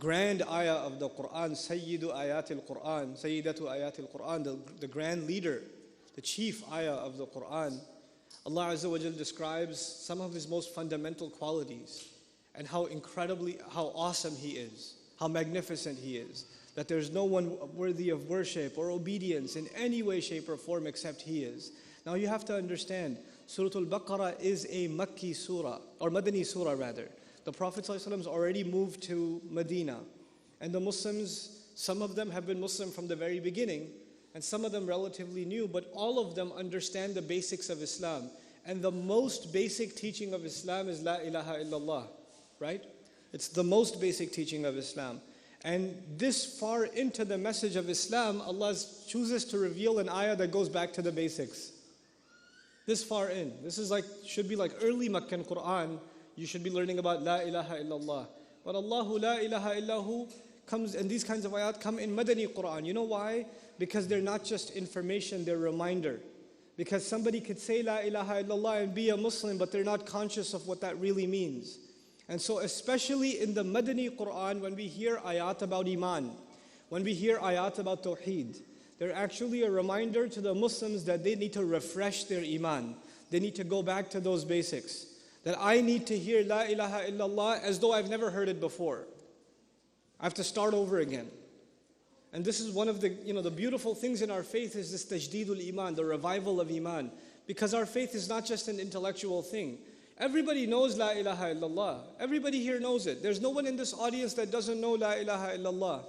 grand ayah of the Quran, Sayyidu Ayatul Quran, Sayyidatu Ayatul Quran, the grand leader, the chief ayah of the Quran, Allah Azza wa Jal describes some of His most fundamental qualities and how awesome He is, how magnificent He is, that there's no one worthy of worship or obedience in any way, shape or form except He is. Now you have to understand, Surah Al-Baqarah is a Makki surah, or Madani surah rather. The Prophet ﷺ already moved to Medina, and the Muslims, some of them have been Muslim from the very beginning, and some of them relatively new, but all of them understand the basics of Islam. And the most basic teaching of Islam is La ilaha illallah, right? It's the most basic teaching of Islam. And this far into the message of Islam, Allah chooses to reveal an ayah that goes back to the basics. This far in. This is should be like early Meccan Quran. You should be learning about La ilaha illallah. But Allahu la ilaha illahu comes, and these kinds of ayat come in Madani Quran. You know why? Because they're not just information, they're reminder. Because somebody could say La ilaha illallah and be a Muslim, but they're not conscious of what that really means. And so especially in the Madani Quran, when we hear ayat about Iman, when we hear ayat about Tawheed, they're actually a reminder to the Muslims that they need to refresh their Iman. They need to go back to those basics. That I need to hear La ilaha illallah as though I've never heard it before. I have to start over again. And this is one of the beautiful things in our faith is this tajdeedul iman, the revival of iman. Because our faith is not just an intellectual thing. Everybody knows La ilaha illallah. Everybody here knows it. There's no one in this audience that doesn't know La ilaha illallah.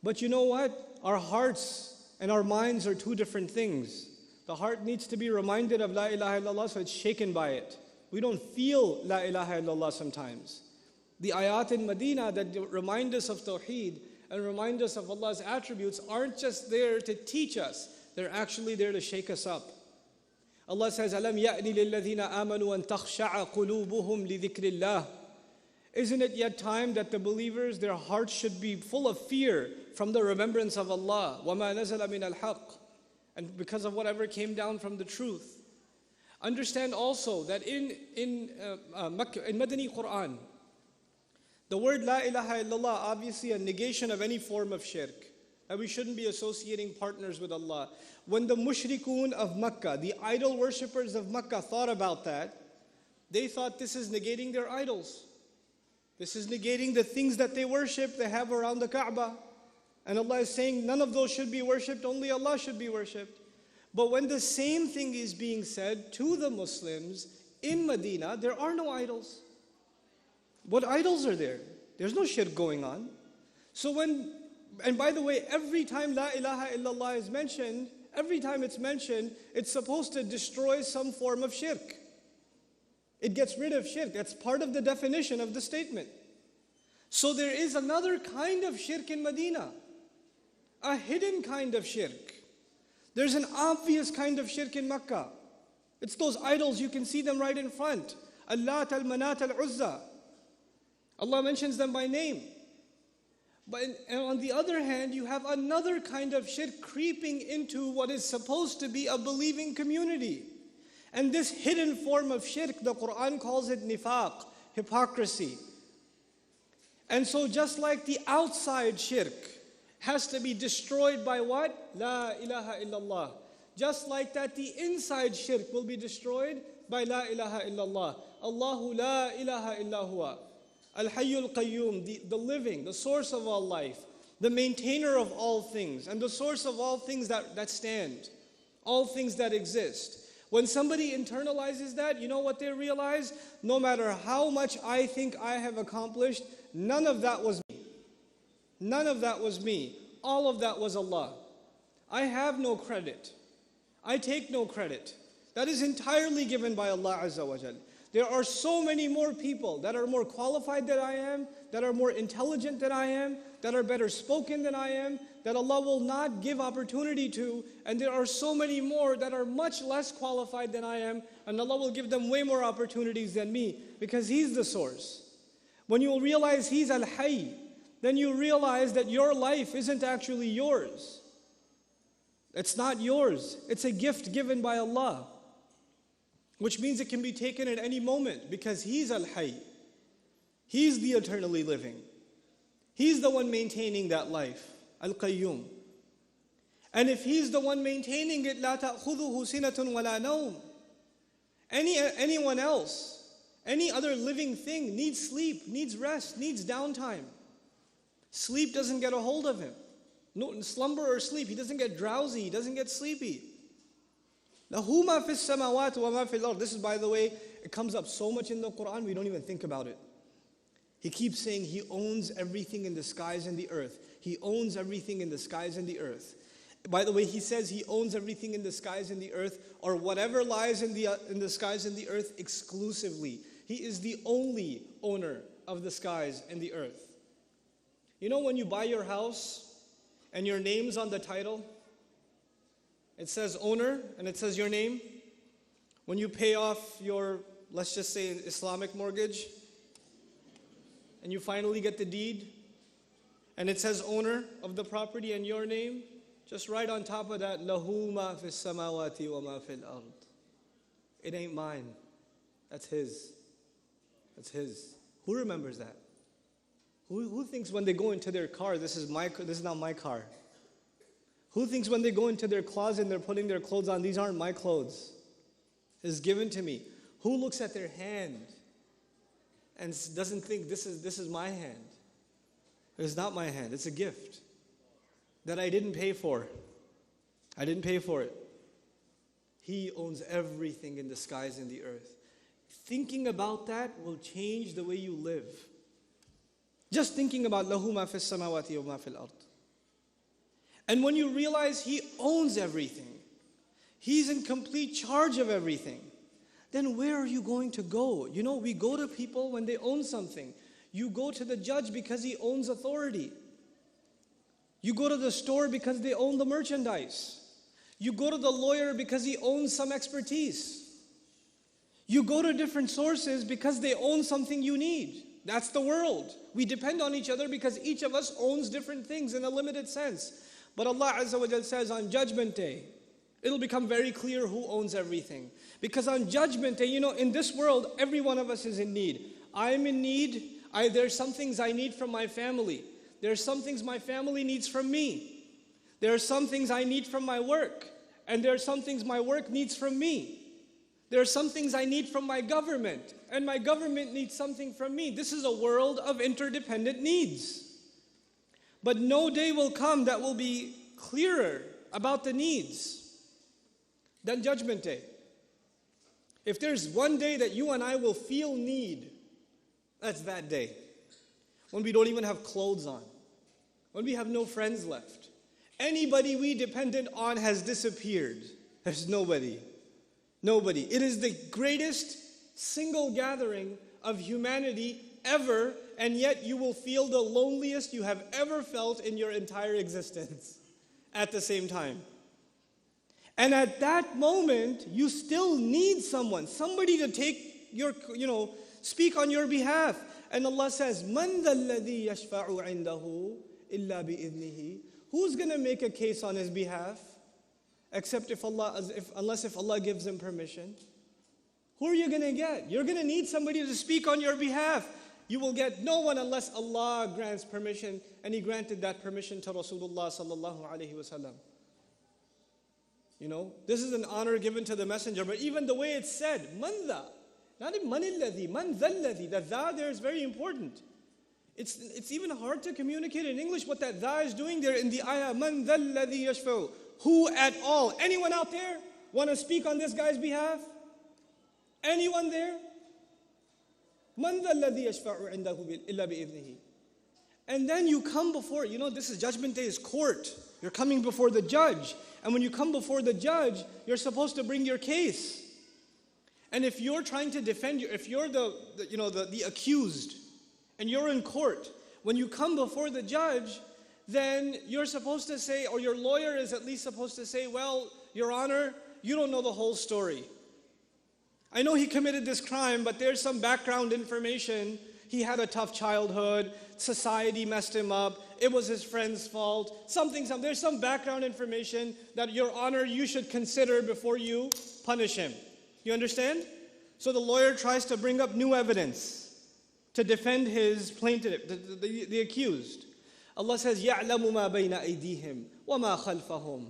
But you know what? Our hearts and our minds are two different things. The heart needs to be reminded of La ilaha illallah so it's shaken by it. We don't feel La ilaha illallah sometimes. The ayat in Medina that remind us of Tawheed and remind us of Allah's attributes aren't just there to teach us. They're actually there to shake us up. Allah says, أَلَمْ يَأْنِ لِلَّذِينَ آمَنُوا أَن تَخْشَعَ قُلُوبُهُمْ لِذِكْرِ اللَّهِ. Isn't it yet time that the believers, their hearts should be full of fear from the remembrance of Allah? وَمَا نَزَلَ مِنَ الْحَقِّ. And because of whatever came down from the truth. Understand also that in Madani Quran, the word La ilaha illallah, obviously a negation of any form of shirk. That we shouldn't be associating partners with Allah. When the mushrikun of Makkah, the idol worshippers of Makkah thought about that, they thought this is negating their idols. This is negating the things that they worship, they have around the Kaaba. And Allah is saying none of those should be worshipped, only Allah should be worshipped. But when the same thing is being said to the Muslims in Medina, there are no idols. What idols are there? There's no shirk going on. So and by the way, every time La ilaha illallah is mentioned, every time it's mentioned, it's supposed to destroy some form of shirk. It gets rid of shirk. That's part of the definition of the statement. So there is another kind of shirk in Medina, a hidden kind of shirk. There's an obvious kind of shirk in Makkah. It's those idols, you can see them right in front. Allāh, al-Manāt, al-Uzza. Allah mentions them by name. And on the other hand, you have another kind of shirk creeping into what is supposed to be a believing community. And this hidden form of shirk, the Quran calls it nifaq, hypocrisy. And so just like the outside shirk has to be destroyed by what? La ilaha illallah. Just like that, the inside shirk will be destroyed by La ilaha illallah. Allahu la ilaha illa huwa. Al-Hayyul Qayyum, the living, the source of all life, the maintainer of all things, and the source of all things that stand, all things that exist. When somebody internalizes that, you know what they realize? No matter how much I think I have accomplished, none of that was me. None of that was me. All of that was Allah. I have no credit. I take no credit. That is entirely given by Allah Azza wa Jal. There are so many more people that are more qualified than I am, that are more intelligent than I am, that are better spoken than I am, that Allah will not give opportunity to, and there are so many more that are much less qualified than I am, and Allah will give them way more opportunities than me, because He's the source. When you realize He's Al-Hayy, then you realize that your life isn't actually yours. It's not yours. It's a gift given by Allah. Which means it can be taken at any moment because He's Al-Hayy. He's the eternally living. He's the one maintaining that life. Al-Qayyum. And if He's the one maintaining it, لَا تَأْخُذُهُ سِنَةٌ وَلَا نَوْمٌ. Anyone else, any other living thing needs sleep, needs rest, needs downtime. Sleep doesn't get a hold of him. No slumber or sleep. He doesn't get drowsy. He doesn't get sleepy. لَهُ مَا فِي السَّمَاوَاتِ وَمَا فِي الْأَرْضِ. This is, by the way, it comes up so much in the Quran, we don't even think about it. He keeps saying He owns everything in the skies and the earth. He owns everything in the skies and the earth. By the way, He says He owns everything in the skies and the earth, or whatever lies in the skies and the earth exclusively. He is the only owner of the skies and the earth. You know when you buy your house and your name's on the title? It says owner and it says your name. When you pay off your, let's just say, Islamic mortgage, and you finally get the deed, and it says owner of the property and your name, just right on top of that, لَهُ مَا فِي السَّمَاوَاتِ وَمَا فِي الْأَرْضِ. It ain't mine. That's His. That's His. Who remembers that? Who thinks when they go into their car, this is not my car? Who thinks when they go into their closet and they're putting their clothes on, these aren't my clothes? It's given to me. Who looks at their hand and doesn't think this is my hand? It's not my hand. It's a gift that I didn't pay for. I didn't pay for it. He owns everything in the skies and the earth. Thinking about that will change the way you live. Just thinking about لَهُ مَا فِي السَّمَاوَاتِ وَمَا فِي الْأَرْضِ. And when you realize He owns everything, He's in complete charge of everything, then where are you going to go? You know, we go to people when they own something. You go to the judge because he owns authority. You go to the store because they own the merchandise. You go to the lawyer because he owns some expertise. You go to different sources because they own something you need. That's the world. We depend on each other because each of us owns different things in a limited sense. But Allah Azza wa Jal says on Judgment Day, it'll become very clear who owns everything. Because on Judgment Day, you know, in this world, every one of us is in need. I'm in need. There's some things I need from my family. There's some things my family needs from me. There are some things I need from my work. And there are some things my work needs from me. There are some things I need from my government. And my government needs something from me. This is a world of interdependent needs. But no day will come that will be clearer about the needs than Judgment Day. If there's one day that you and I will feel need, that's that day. When we don't even have clothes on. When we have no friends left. Anybody we depended on has disappeared. There's nobody. Nobody. It is the greatest single gathering of humanity ever, and yet you will feel the loneliest you have ever felt in your entire existence at the same time. And at that moment, you still need someone, somebody to take your, speak on your behalf. And Allah says, مَنْ ذَا الَّذِي يَشْفَعُ عِنْدَهُ إِلَّا بِإِذْنِهِ. Who's going to make a case on his behalf? Except unless if Allah gives him permission. Who are you going to get? You're going to need somebody to speak on your behalf. You will get no one unless Allah grants permission. And He granted that permission to Rasulullah sallallahu alaihi wasallam. You know, this is an honor given to the messenger. But even the way it's said, man dha, not man alladhi, man dhalladhi. That dha there is very important. It's even hard to communicate in English what that dha is doing there in the ayah. Man dhalladhi yashfa'u. Who at all? Anyone out there want to speak on this guy's behalf? Anyone there? Man dhalladhi yashfa'u indahu illa bi'idhnihi. And then you come before, this is Judgment Day, is court. You're coming before the judge. And when you come before the judge, you're supposed to bring your case. And if you're trying to defend if you're the accused, and you're in court, when you come before the judge, then you're supposed to say, or your lawyer is at least supposed to say, well, Your Honor, you don't know the whole story. I know he committed this crime, but there's some background information. He had a tough childhood. Society messed him up. It was his friend's fault. There's some background information that, Your Honor, you should consider before you punish him. You understand? So the lawyer tries to bring up new evidence to defend his plaintiff, the accused. Allah says, يَعْلَمُ مَا بَيْنَ أَيْدِيهِمْ وَمَا خَلْفَهُم.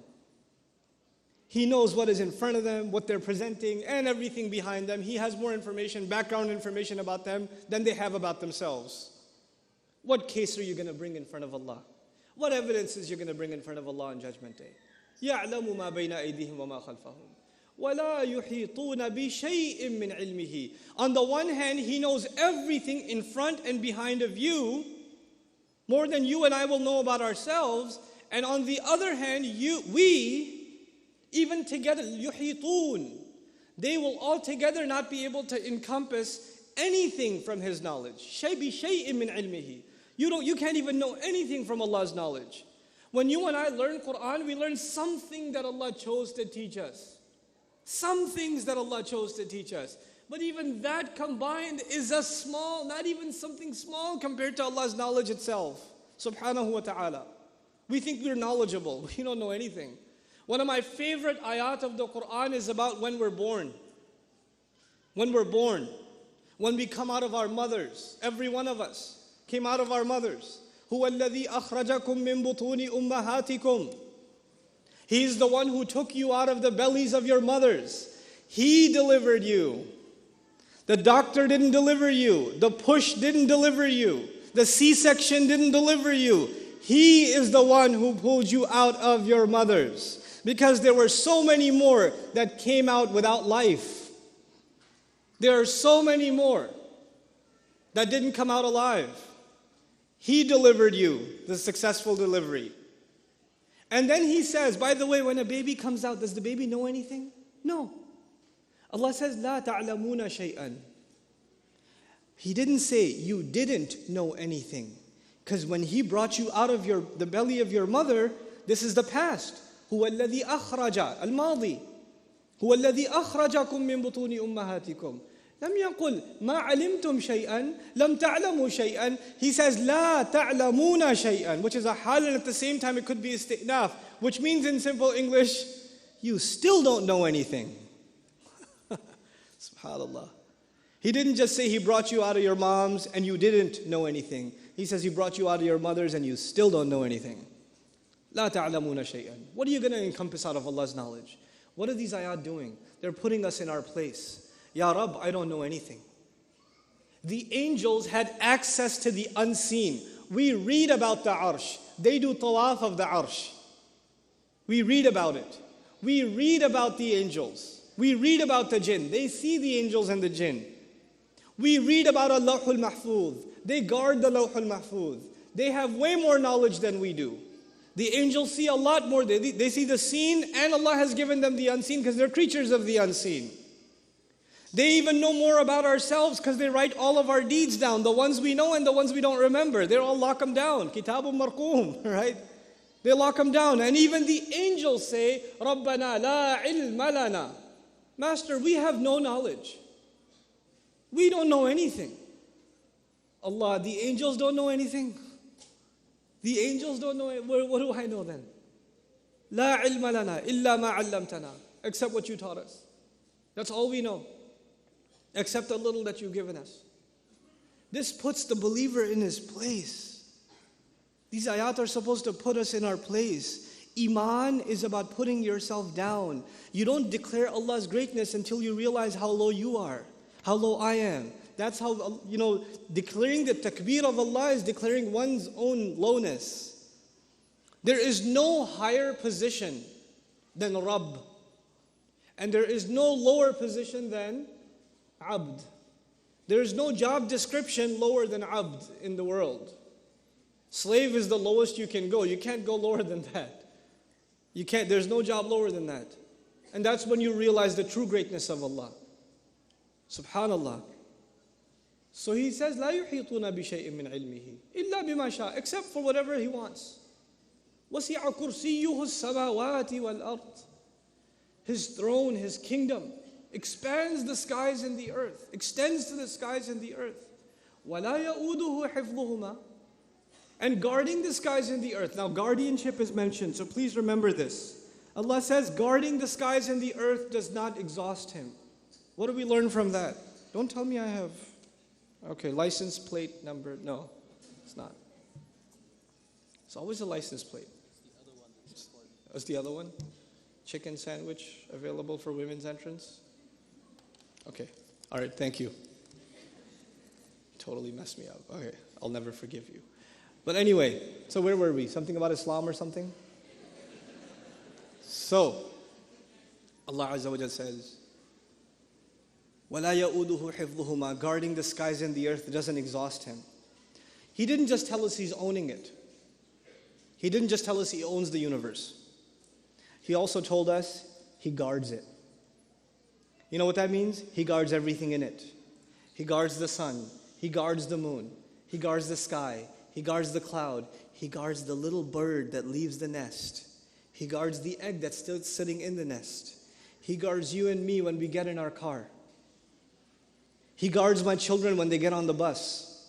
He knows what is in front of them, what they're presenting, and everything behind them. He has more information, background information about them than they have about themselves. What case are you going to bring in front of Allah? What evidences you're going to bring in front of Allah on Judgment Day? يَعْلَمُ مَا بَيْنَ أَيْدِيهِمْ وَمَا خَلْفَهُم وَلَا يُحِيطُونَ بِشَيْءٍ مِّنْ عِلْمِهِ. On the one hand, He knows everything in front and behind of you, more than you and I will know about ourselves. And on the other hand, we, even together, yuhitun, they will all together not be able to encompass anything from His knowledge. Shay'in min ilmihi. You can't even know anything from Allah's knowledge. When you and I learn Quran, we learn something that Allah chose to teach us. Some things that Allah chose to teach us. But even that combined is a small, not even something small compared to Allah's knowledge itself. Subhanahu wa ta'ala. We think we're knowledgeable. We don't know anything. One of my favorite ayat of the Quran is about when we're born. When we're born. When we come out of our mothers. Every one of us came out of our mothers. هُوَ الَّذِي أَخْرَجَكُم مِّن بُطُونِ أُمَّهَاتِكُم. He's the one who took you out of the bellies of your mothers. He delivered you. The doctor didn't deliver you. The push didn't deliver you. The C-section didn't deliver you. He is the one who pulled you out of your mothers. Because there were so many more that came out without life. There are so many more that didn't come out alive. He delivered you, the successful delivery. And then He says, by the way, when a baby comes out, does the baby know anything? No. Allah says, لا تعلمون شيئا. He didn't say you didn't know anything. Because when He brought you out of the belly of your mother, this is the past. هو الذي أخرج الماضي هو الذي أخرجكم من بطون أمهاتكم لم يقل ما علمتم شيئا لم تعلموا شيئا. He says لا تعلمون شيئا, which is a hal, and at the same time it could be isti'naf, which means in simple English, you still don't know anything. SubhanAllah. He didn't just say He brought you out of your moms and you didn't know anything. He says He brought you out of your mothers and you still don't know anything. لا تعلمون شيئا. What are you going to encompass out of Allah's knowledge? What are these ayat doing? They're putting us in our place. Ya Rabb, I don't know anything. The angels had access to the unseen. We read about the arsh. They do tawaf of the arsh. We read about it. We read about the angels. We read about the jinn. They see the angels and the jinn. We read about Allahul Mahfuz. They guard the Lawhul Mahfuz. They have way more knowledge than we do. The angels see a lot more. They see the seen, and Allah has given them the unseen because they're creatures of the unseen. They even know more about ourselves because they write all of our deeds down, the ones we know and the ones we don't remember. They all lock them down. Kitabun marqum, right? They lock them down. And even the angels say, Rabbana la ilma lana. Master, we have no knowledge. We don't know anything. Allah, the angels don't know anything. The angels don't know. What do I know then? La ilma lana illa ma 'allamtana. Except what you taught us. That's all we know. Except a little that you've given us. This puts the believer in his place. These ayat are supposed to put us in our place. Iman is about putting yourself down. You don't declare Allah's greatness until you realize how low you are, how low I am. That's how, declaring the takbir of Allah is declaring one's own lowness. There is no higher position than Rabb. And there is no lower position than Abd. There is no job description lower than Abd in the world. Slave is the lowest you can go. You can't go lower than that. You can't. There's no job lower than that. And that's when you realize the true greatness of Allah. Subhanallah. So He says, لا يحيطون بشيء من علمه إلا بما شاء, except for whatever He wants. وسع كرسيه السماوات والأرض. His throne, His kingdom expands the skies and the earth, extends to the skies and the earth. ولا يؤوده حفظهما. And guarding the skies and the earth. Now guardianship is mentioned, so please remember this. Allah says guarding the skies and the earth does not exhaust Him. What do we learn from that? Don't tell me I have, license plate number. No, it's not. It's always a license plate. What's the other one? Chicken sandwich available for women's entrance? Okay. All right, thank you. Totally messed me up. Okay, I'll never forgive you. But anyway, so where were we? Something about Islam or something? So, Allah Azza wa Jal says, وَلَا يَؤُودُهُ حِفْظُهُمَا. Guarding the skies and the earth doesn't exhaust him. He didn't just tell us He's owning it. He didn't just tell us He owns the universe. He also told us He guards it. You know what that means? He guards everything in it. He guards the sun. He guards the moon. He guards the sky. He guards the cloud. He guards the little bird that leaves the nest. He guards the egg that's still sitting in the nest. He guards you and me when we get in our car. He guards my children when they get on the bus.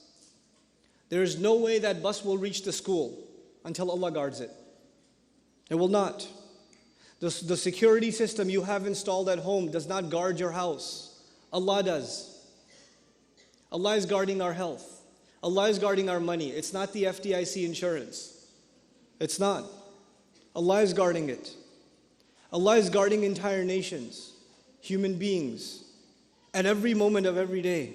There is no way that bus will reach the school until Allah guards it. It will not. The security system you have installed at home does not guard your house. Allah does. Allah is guarding our health. Allah is guarding our money. It's not the FDIC insurance. It's not. Allah is guarding it. Allah is guarding entire nations, human beings, at every moment of every day.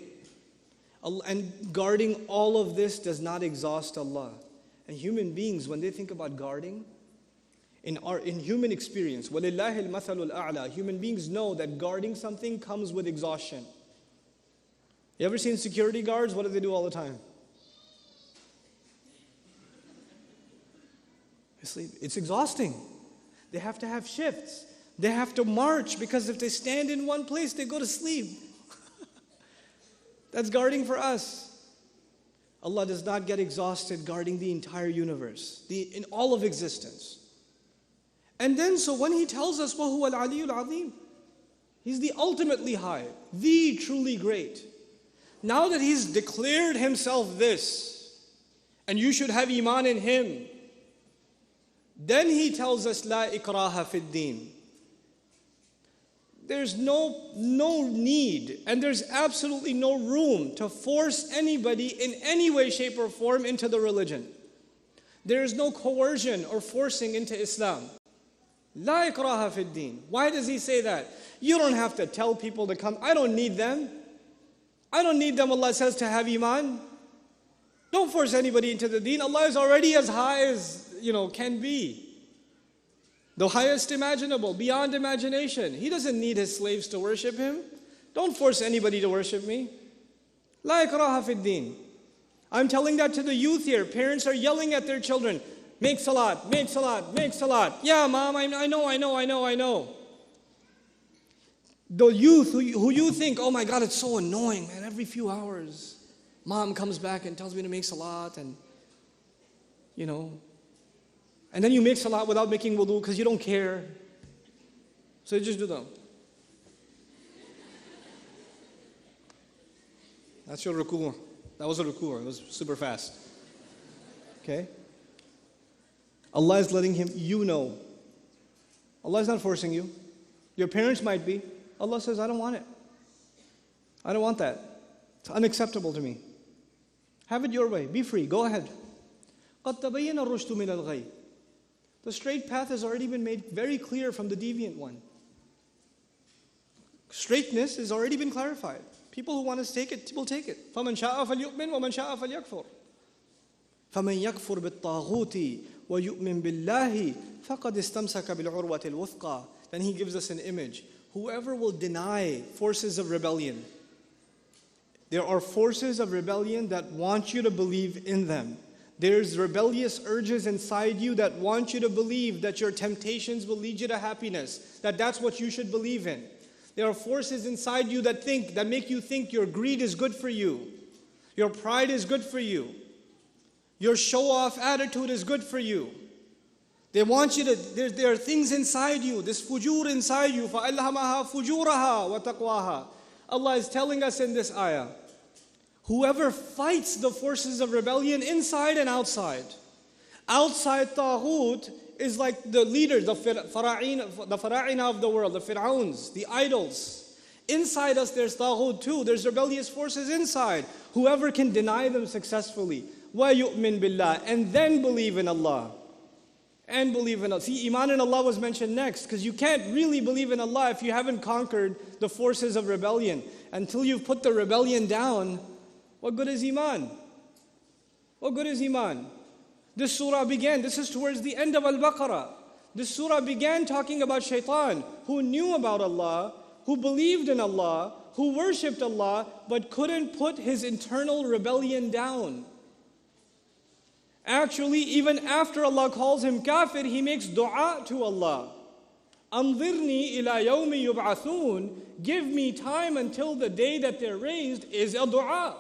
And guarding all of this does not exhaust Allah. And human beings, when they think about guarding, in human experience, وَلِلَّهِ الْمَثَلُ الْأَعْلَى, human beings know that guarding something comes with exhaustion. You ever seen security guards? What do they do all the time? It's exhausting. They have to have shifts. They have to march because if they stand in one place, they go to sleep. That's guarding for us. Allah does not get exhausted guarding the entire universe, in all of existence. And then, so when He tells us, وَهُوَ الْعَلِيُّ الْعَظِيمُ, He's the ultimately high, the truly great. Now that He's declared Himself this, and you should have iman in Him, then He tells us, لَا إِكْرَاهَ فِي الدِّينِ. There's no need, and there's absolutely no room to force anybody in any way, shape, or form into the religion. There is no coercion or forcing into Islam. لَا إِكْرَاهَ فِي الدِّينِ. Why does He say that? You don't have to tell people to come. I don't need them. I don't need them, Allah says, to have iman. Don't force anybody into the deen. Allah is already as high as, can be. The highest imaginable, beyond imagination. He doesn't need His slaves to worship Him. Don't force anybody to worship me. لا إكراه في الدين. I'm telling that to the youth here. Parents are yelling at their children. Make salat, make salat, make salat. Yeah, mom, I know. The youth who you think, oh my God, it's so annoying, man. Every few hours, mom comes back and tells me to make salat and, and then you make salat without making wudu because you don't care. So you just do them. That's your ruku'. That was a ruku'. It was super fast. Okay? Allah is letting you know. Allah is not forcing you. Your parents might be. Allah says, I don't want it. I don't want that. It's unacceptable to me. Have it your way. Be free. Go ahead. قَدْ تَبَيَّنَ الرُّشْدُ مِنَ الْغَيِّ. The straight path has already been made very clear from the deviant one. Straightness has already been clarified. People who want to take it will take it. فَمَنْ شَاءَ فَلْيُؤْمِنْ وَمَنْ شَاءَ فَلْيَكْفُرْ. فَمَنْ يَكْفُرْ بِالطَّاغُوتِ وَيُؤْمِنْ بِاللَّهِ فَقَدْ اسْتَمْسَكَ بِالْعُرْوَةِ الْوُثْقَى. Then He gives us an image. Whoever will deny forces of rebellion, there are forces of rebellion that want you to believe in them. There's rebellious urges inside you that want you to believe that your temptations will lead you to happiness, that that's what you should believe in. There are forces inside you that make you think your greed is good for you, your pride is good for you, your show-off attitude is good for you. They want you to, there are things inside you, this fujur inside you, فَأَلْهَمَهَا فُجُورَهَا وَتَقْوَاهَا. Allah is telling us in this ayah, whoever fights the forces of rebellion inside and outside. Outside Taghut is like the leaders, the fara'ina of the world, the fir'auns, the idols. Inside us there's Taghut too, there's rebellious forces inside. Whoever can deny them successfully, وَيُؤْمِن بِاللَّهِ, and then believe in Allah. And believe in Allah. See, Iman in Allah was mentioned next, because you can't really believe in Allah if you haven't conquered the forces of rebellion. Until you've put the rebellion down, what good is Iman? What good is Iman? This surah began, this is towards the end of Al-Baqarah. This surah began talking about shaitan, who knew about Allah, who believed in Allah, who worshipped Allah, but couldn't put his internal rebellion down. Actually, even after Allah calls him kafir, he makes dua to Allah. Anzirni ila yawmi yub'athun. Give me time until the day that they're raised is a dua.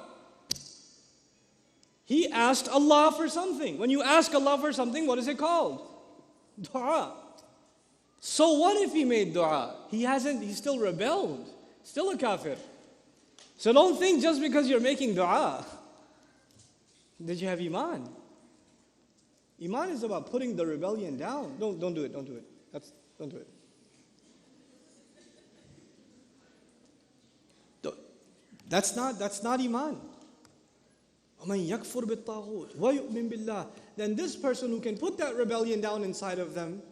He asked Allah for something. When you ask Allah for something, what is it called? Dua. So what if he made dua? He still rebelled. Still a kafir. So don't think just because you're making dua, did you have Iman? Iman is about putting the rebellion down. Don't do it, don't do it. Don't do it. That's not Iman. وَمَنْ يَكْفُرْ بِالطَّاغُوتِ وَيُؤْمِنْ بِاللَّهِ. Then this person who can put that rebellion down inside of them,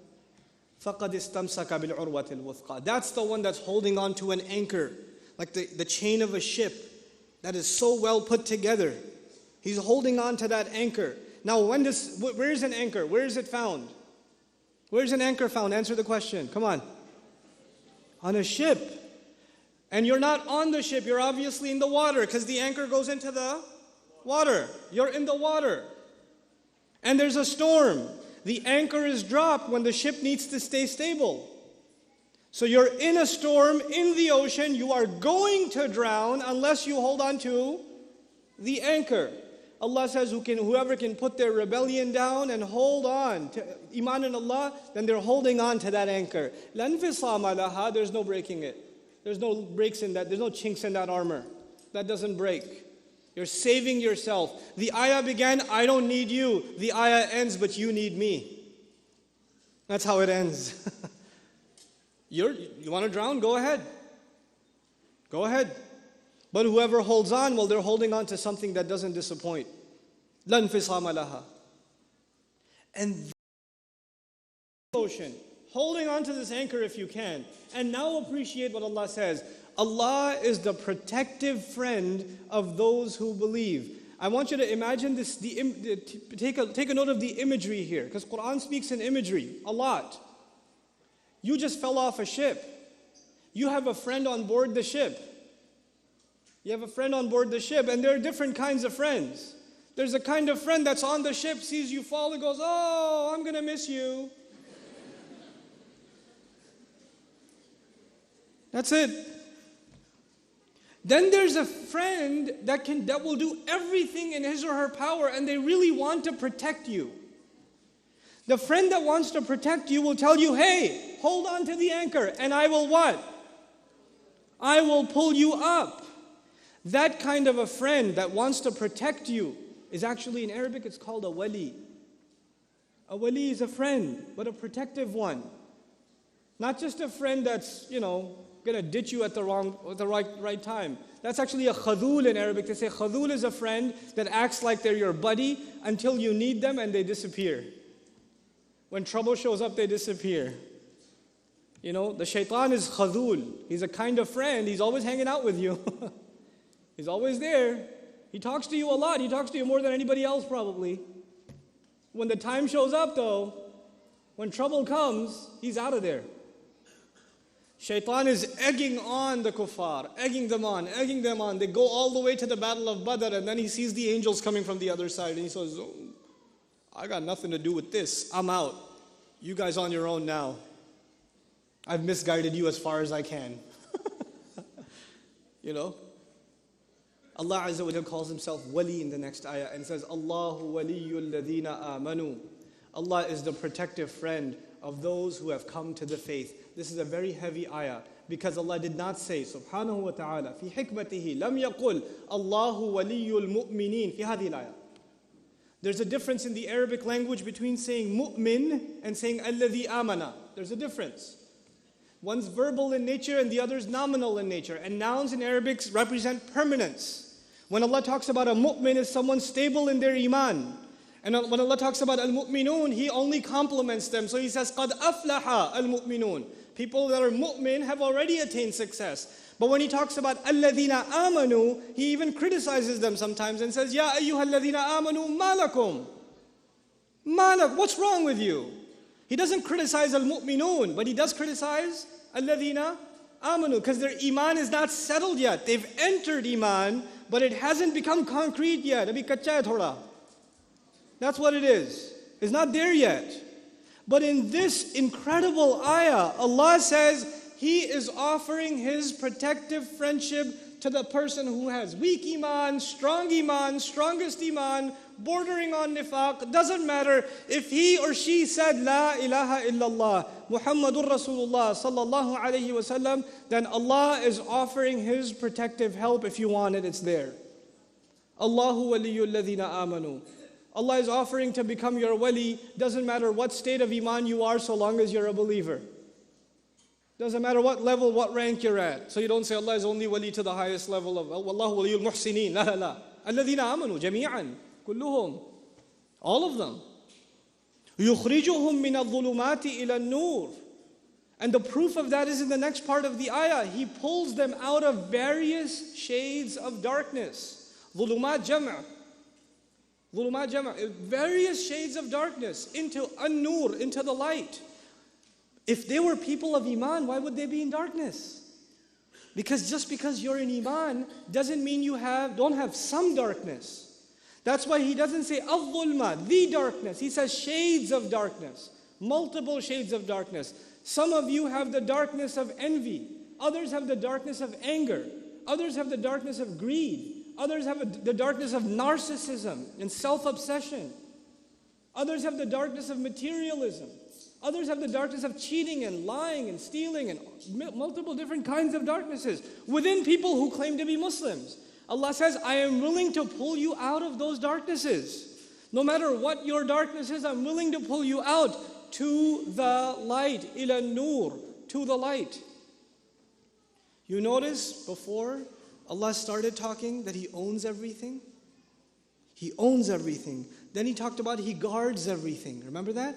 فَقَدْ اسْتَمْسَكَ بِالْعُرْوَةِ الْوُثْقَى. That's the one that's holding on to an anchor, like the chain of a ship that is so well put together. He's holding on to that anchor. Now, where is an anchor? Where is it found? Where is an anchor found? Answer the question. Come on. On a ship. And you're not on the ship. You're obviously in the water, because the anchor goes into the water. You're in the water. And there's a storm. The anchor is dropped when the ship needs to stay stable. So you're in a storm in the ocean. You are going to drown unless you hold on to the anchor. Allah says, whoever can put their rebellion down and hold on to Iman in Allah, then they're holding on to that anchor. لَا انْفِصَامَ لَهَا. There's no breaking it. There's no breaks in that. There's no chinks in that armor. That doesn't break. You're saving yourself. The ayah began, I don't need you. The ayah ends, but you need me. That's how it ends. You want to drown? Go ahead. Go ahead. But whoever holds on, well, they're holding on to something that doesn't disappoint. لَا انْفِصَامَ لَهَا. And the ocean, holding on to this anchor if you can. And now appreciate what Allah says. Allah is the protective friend of those who believe. I want you to imagine this, take a note of the imagery here, because Quran speaks in imagery a lot. You just fell off a ship. You have a friend on board the ship. You have a friend on board the ship, and there are different kinds of friends. There's a kind of friend that's on the ship, sees you fall and goes, oh, I'm going to miss you. That's it. Then there's a friend that will do everything in his or her power, and they really want to protect you. The friend that wants to protect you will tell you, hey, hold on to the anchor, and I will what? I will pull you up. That kind of a friend that wants to protect you is actually, in Arabic, it's called a wali. A wali is a friend, but a protective one. Not just a friend that's, going to ditch you at the right time. That's actually a khadul in Arabic. They say khadul is a friend that acts like they're your buddy until you need them and they disappear. When trouble shows up, they disappear. The shaitan is khadul. He's a kind of friend. He's always hanging out with you. He's always there. He talks to you a lot. He talks to you more than anybody else probably. When the time shows up though, when trouble comes, he's out of there. Shaitan is egging on the kuffar, egging them on. They go all the way to the battle of Badr, and then he sees the angels coming from the other side, and he says, oh, I got nothing to do with this. I'm out. You guys on your own now. I've misguided you as far as I can. Allah Azza wa Jalla calls himself wali in the next ayah and says, Allahu waliyul ladhina amanu. Allah is the protective friend of those who have come to the faith. This is a very heavy ayah because Allah did not say, subhanahu wa ta'ala, fi hikmatihi, lam yaqul, Allahu waliyul mu'minin, fi hadhihi ayah. There's a difference in the Arabic language between saying mu'min and saying alladhi amana. There's a difference. One's verbal in nature and the other's nominal in nature. And nouns in Arabic represent permanence. When Allah talks about a mu'min, it's someone stable in their iman. And when Allah talks about al-mu'minun, He only compliments them. So He says, قَدْ أَفْلَحَ الْمُؤْمِنُونَ. People that are mu'min have already attained success. But when He talks about الَّذِينَ آمَنُوا, He even criticizes them sometimes and says, يَا أَيُّهَا الَّذِينَ آمَنُوا مَا لَكُمْ What's wrong with you? He doesn't criticize al-mu'minun, but He does criticize الَّذِينَ آمَنُوا, because their iman is not settled yet. They've entered iman, but it hasn't become concrete yet. Abhi kacha hai thoda. That's what it is. It's not there yet. But in this incredible ayah, Allah says He is offering His protective friendship to the person who has weak iman, strongest iman, bordering on nifaq. Doesn't matter if he or she said La ilaha illallah Muhammadur Rasulullah sallallahu alayhi wasallam, then Allah is offering His protective help. If you want it, it's there. Allahu waliyul ladhina amanu. Allah is offering to become your wali. Doesn't matter what state of iman you are, so long as you're a believer. Doesn't matter what level, what rank you're at. So you don't say Allah is only wali to the highest level of Wallahu waliyul muhsinin. La la la. Alladhina amanu jami'an. Kulluhum. All of them. يُخْرِجُهُم مِّنَ الظُّلُمَاتِ إِلَى النُّورِ. And the proof of that is in the next part of the ayah. He pulls them out of various shades of darkness. ظُلُمَات جَمْعَ. ظُلُمَات جَمْعَ. Various shades of darkness into an-nur, into the light. If they were people of iman, why would they be in darkness? Because just because you're in iman doesn't mean you don't have some darkness. That's why He doesn't say al-dhulma, the darkness. He says shades of darkness, multiple shades of darkness. Some of you have the darkness of envy. Others have the darkness of anger. Others have the darkness of greed. Others have the darkness of narcissism and self-obsession. Others have the darkness of materialism. Others have the darkness of cheating and lying and stealing and multiple different kinds of darknesses within people who claim to be Muslims. Allah says, I am willing to pull you out of those darknesses. No matter what your darkness is, I'm willing to pull you out to the light, ila nur, to the light. You notice before Allah started talking that He owns everything? He owns everything. Then He talked about He guards everything. Remember that?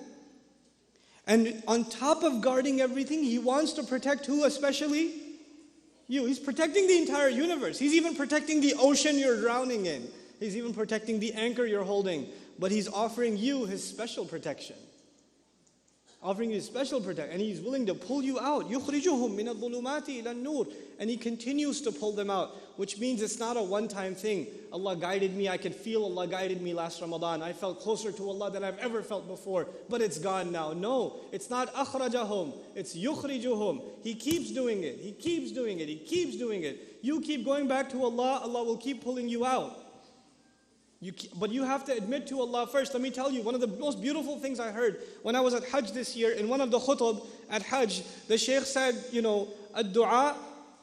And on top of guarding everything, He wants to protect who especially? You. He's protecting the entire universe. He's even protecting the ocean you're drowning in. He's even protecting the anchor you're holding. But He's offering you His special protection. Offering you special protection. And He's willing to pull you out. يُخْرِجُهُم مِّنَ الظُّلُمَاتِ إِلَى النُّورِ. And He continues to pull them out. Which means it's not a one-time thing. Allah guided me. I could feel Allah guided me last Ramadan. I felt closer to Allah than I've ever felt before. But it's gone now. No, it's not أَخْرَجَهُم. It's يُخْرِجُهُم. He keeps doing it. He keeps doing it. He keeps doing it. You keep going back to Allah. Allah will keep pulling you out. But you have to admit to Allah first. Let me tell you, one of the most beautiful things I heard when I was at Hajj this year, in one of the khutub at Hajj, the Shaykh said, الدعاء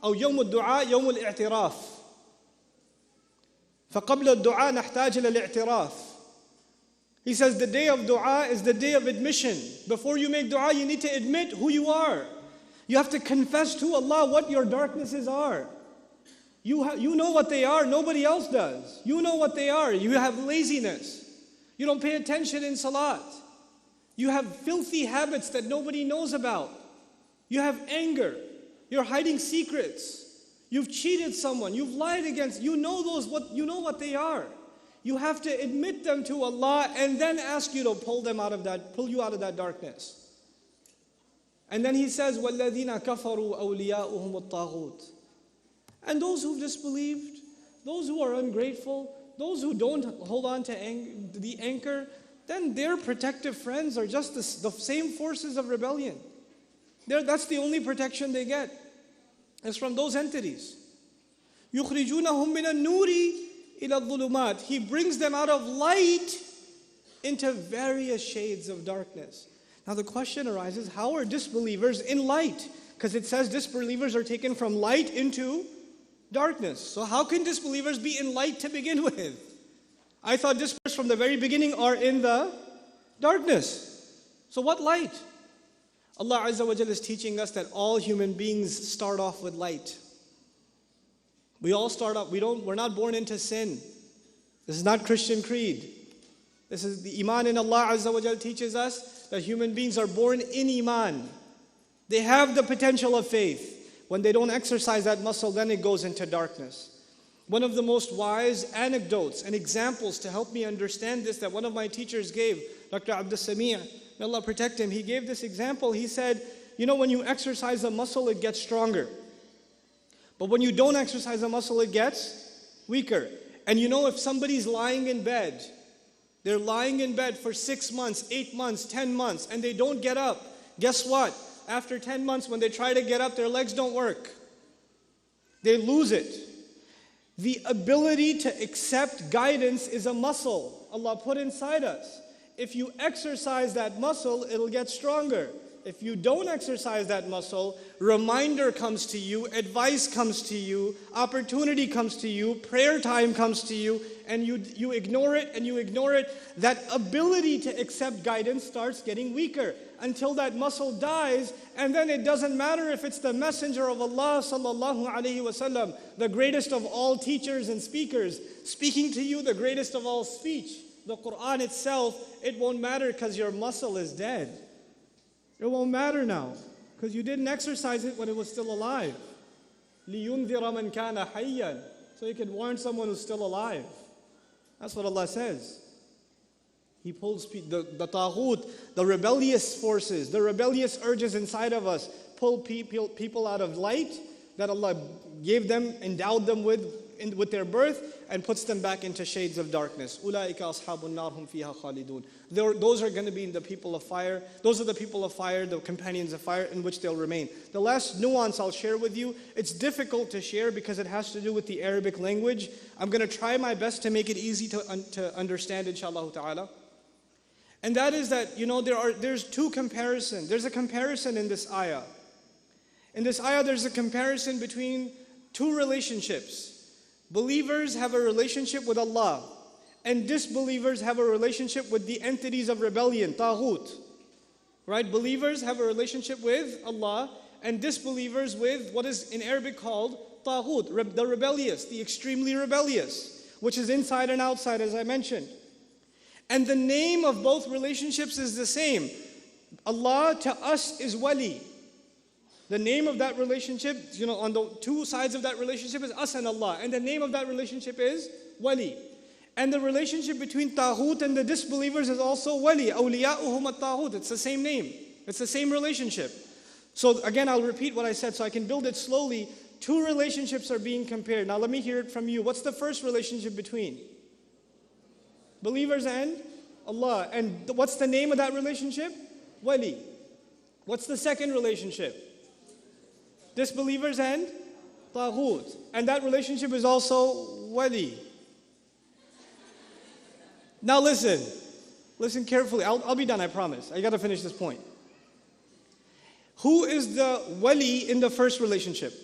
أو يوم الدعاء يوم الاعتراف. فقبل الدعاء نحتاج إلى الاعتراف. He says the day of dua is the day of admission. Before you make dua, you need to admit who you are. You have to confess to Allah what your darknesses are. You know what they are, nobody else does. You know what they are. You have laziness. You don't pay attention in salat. You have filthy habits that nobody knows about. You have anger. You're hiding secrets. You've cheated someone. You've lied against. You know what they are. You have to admit them to Allah and then ask you to pull you out of that darkness. And then He says, وَالَّذِينَ كَفَرُوا أَوْلِيَاؤُهُمُ الطَّاغُوتُ. And those who've disbelieved, those who are ungrateful, those who don't hold on to the anchor, then their protective friends are just the same forces of rebellion. That's the only protection they get. It's from those entities. يُخْرِجُونَهُم مِّنَ النُّورِ إِلَى الظُّلُمَاتِ. He brings them out of light into various shades of darkness. Now the question arises, how are disbelievers in light? Because it says disbelievers are taken from light into darkness. So how can disbelievers be in light to begin with? I thought disbelievers from the very beginning are in the darkness. So what light? Allah Azza wa Jalla is teaching us that all human beings start off with light. We all start up. We're not born into sin. This is not Christian creed. This is the Iman in Allah Azza wa Jal teaches us that human beings are born in Iman. They have the potential of faith. When they don't exercise that muscle, then it goes into darkness. One of the most wise anecdotes and examples to help me understand this that one of my teachers gave, Dr. Abdul Sami', may Allah protect him, he gave this example. He said, when you exercise a muscle, it gets stronger. But when you don't exercise a muscle, it gets weaker. And if somebody's lying in bed, they're lying in bed for 6 months, 8 months, 10 months, and they don't get up. Guess what? After 10 months, when they try to get up, their legs don't work. They lose it. The ability to accept guidance is a muscle Allah put inside us. If you exercise that muscle, it'll get stronger. If you don't exercise that muscle, reminder comes to you, advice comes to you, opportunity comes to you, prayer time comes to you, and you ignore it and you ignore it. That ability to accept guidance starts getting weaker until that muscle dies, and then it doesn't matter if it's the messenger of Allah sallallahu alaihi wasallam, the greatest of all teachers and speakers, speaking to you, the greatest of all speech, the Quran itself, it won't matter because your muscle is dead. It won't matter now because you didn't exercise it when it was still alive. لِيُنذِرَ مَنْ كَانَ حَيًّا, so you can warn someone who's still alive. That's what Allah says. He pulls the taghut, the rebellious forces, the rebellious urges inside of us, pull people out of light that Allah gave them, endowed them with their birth, and puts them back into shades of darkness. أُولَٰئِكَ أَصْحَابُ النَّارِ هُمْ فِيهَا خَالِدُونَ. Those are going to be the people of fire. Those are the people of fire, the companions of fire, in which they'll remain. The last nuance I'll share with you, it's difficult to share because it has to do with the Arabic language. I'm going to try my best to make it easy to understand, inshallah ta'ala. And that is that, there's two comparisons. There's a comparison in this ayah. In this ayah, there's a comparison between two relationships. Believers have a relationship with Allah, and disbelievers have a relationship with the entities of rebellion, taghut. Right? Believers have a relationship with Allah, and disbelievers with what is in Arabic called taghut, the rebellious, the extremely rebellious, which is inside and outside, as I mentioned. And the name of both relationships is the same. Allah to us is wali. The name of that relationship, on the two sides of that relationship is us and Allah. And the name of that relationship is wali. And the relationship between taghut and the disbelievers is also wali. أَوْلِيَاؤُهُمَ الطَّاغُوتِ. It's the same name. It's the same relationship. So again, I'll repeat what I said so I can build it slowly. Two relationships are being compared. Now let me hear it from you. What's the first relationship between? Believers and Allah. And what's the name of that relationship? Wali. What's the second relationship? Disbelievers and taghut. And that relationship is also wali. Now listen. Listen carefully. I'll be done, I promise. I got to finish this point. Who is the wali in the first relationship?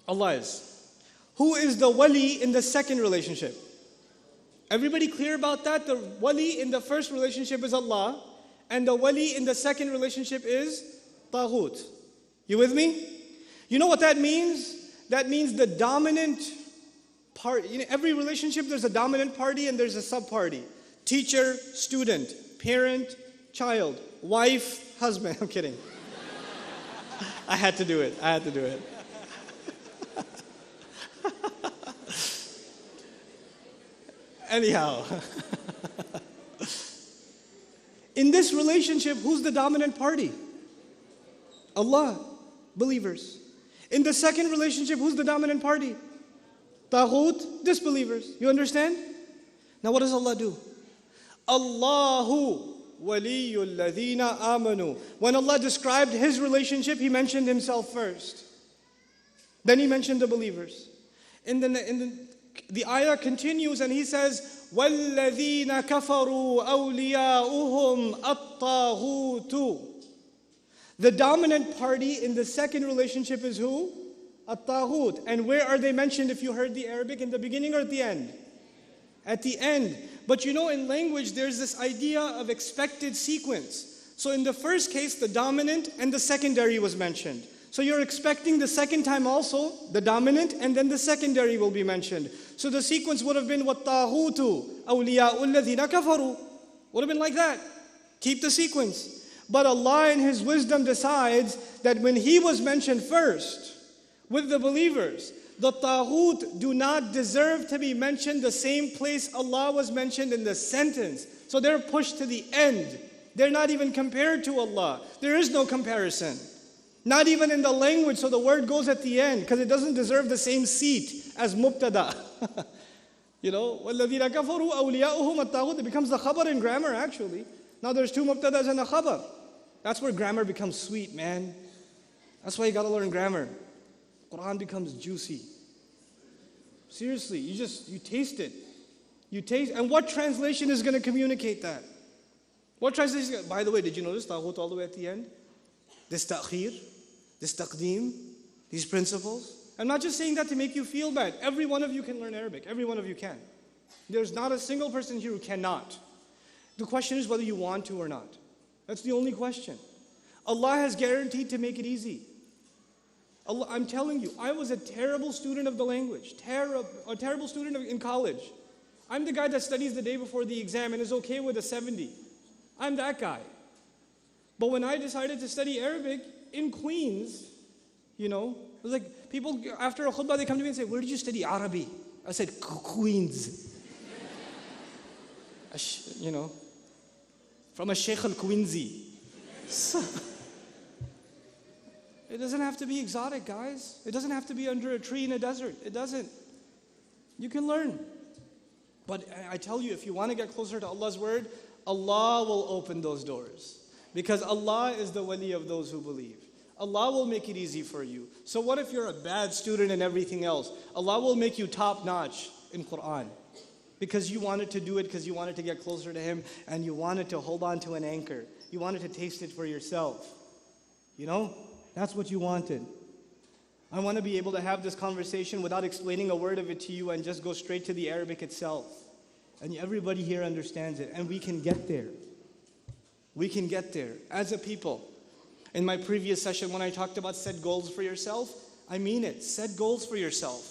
Allah is. Who is the wali in the second relationship? Everybody clear about that? The wali in the first relationship is Allah, and the wali in the second relationship is taghut. You with me? You know what that means? That means the dominant part. Every relationship, there's a dominant party and there's a sub-party. Teacher, student, parent, child, wife, husband. I'm kidding. I had to do it. Anyhow. In this relationship, who's the dominant party? Allah. Believers. In the second relationship, who's the dominant party? Taghut, disbelievers. You understand? Now what does Allah do? Allahu waliyul ladhina amanu. When Allah described His relationship, He mentioned Himself first. Then He mentioned the believers. The ayah continues and He says, وَالَّذِينَ كَفَرُوا أَوْلِيَاؤُهُمْ الطَّاغُوتُ. The dominant party in the second relationship is who? At-taghut. And where are they mentioned if you heard the Arabic? In the beginning or at the end? At the end. But in language there's this idea of expected sequence. So in the first case, the dominant and the secondary was mentioned. So you're expecting the second time also, the dominant, and then the secondary will be mentioned. So the sequence would have been وَالطَّاغُوتُ أَوْلِيَاءُ الَّذِينَ كَفَرُوا. Would have been like that. Keep the sequence. But Allah in His wisdom decides that when He was mentioned first with the believers, the Taghut do not deserve to be mentioned the same place Allah was mentioned in the sentence. So they're pushed to the end. They're not even compared to Allah. There is no comparison. Not even in the language, so the word goes at the end because it doesn't deserve the same seat as mubtada. You know, وَالَّذِينَ كَفَرُوا أَوْلِيَاؤُهُمُ الطَّاغُوتُ. It becomes the khabar in grammar actually. Now there's two mubtadas and a khabar. That's where grammar becomes sweet, man. That's why you gotta learn grammar. Quran becomes juicy. Seriously, you taste it. You taste, and what translation is gonna communicate that? What translation? By the way, did you notice taghut all the way at the end? This ta'khir, this taqdeem, these principles. I'm not just saying that to make you feel bad. Every one of you can learn Arabic. Every one of you can. There's not a single person here who cannot. The question is whether you want to or not. That's the only question. Allah has guaranteed to make it easy. Allah, I'm telling you, I was a terrible student of the language. A terrible student in college. I'm the guy that studies the day before the exam and is okay with a 70. I'm that guy. But when I decided to study Arabic in Queens, you know, it was like people, after a khutbah, they come to me and say, where did you study Arabic? I said, Queens. You know, from a Sheikh al-Quinzi. It doesn't have to be exotic, guys. It doesn't have to be under a tree in a desert. It doesn't. You can learn. But I tell you, if you want to get closer to Allah's word, Allah will open those doors. Because Allah is the wali of those who believe. Allah will make it easy for you. So what if you're a bad student and everything else? Allah will make you top notch in Quran. Because you wanted to do it, because you wanted to get closer to Him, and you wanted to hold on to an anchor. You wanted to taste it for yourself. You know? That's what you wanted. I want to be able to have this conversation without explaining a word of it to you and just go straight to the Arabic itself. And everybody here understands it. And we can get there. We can get there as a people. In my previous session when I talked about set goals for yourself, I mean it. Set goals for yourself.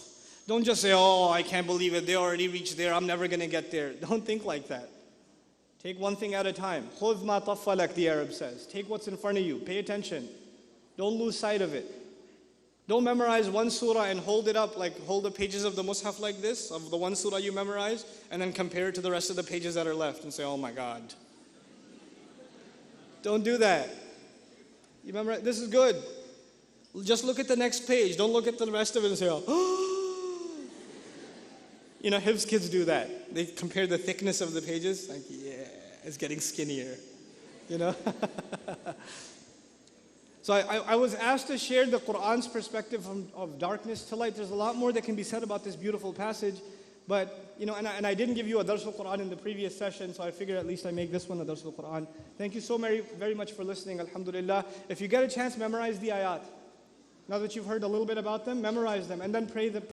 Don't just say, oh, I can't believe it. They already reached there. I'm never going to get there. Don't think like that. Take one thing at a time. خُذْ مَا طَفَّلَكَ, the Arab says. Take what's in front of you. Pay attention. Don't lose sight of it. Don't memorize one surah and hold it up, like hold the pages of the Mus'haf like this, of the one surah you memorized, and then compare it to the rest of the pages that are left and say, oh my God. Don't do that. You memorize, this is good. Just look at the next page. Don't look at the rest of it and say, oh. You know, Hifz kids do that. They compare the thickness of the pages. Like, yeah, it's getting skinnier. You know? So I was asked to share the Qur'an's perspective of darkness to light. There's a lot more that can be said about this beautiful passage. But, you know, and I didn't give you a Dars al-Qur'an in the previous session, so I figured at least I make this one a Dars al-Qur'an. Thank you so very much for listening, alhamdulillah. If you get a chance, memorize the ayat. Now that you've heard a little bit about them, memorize them and then pray the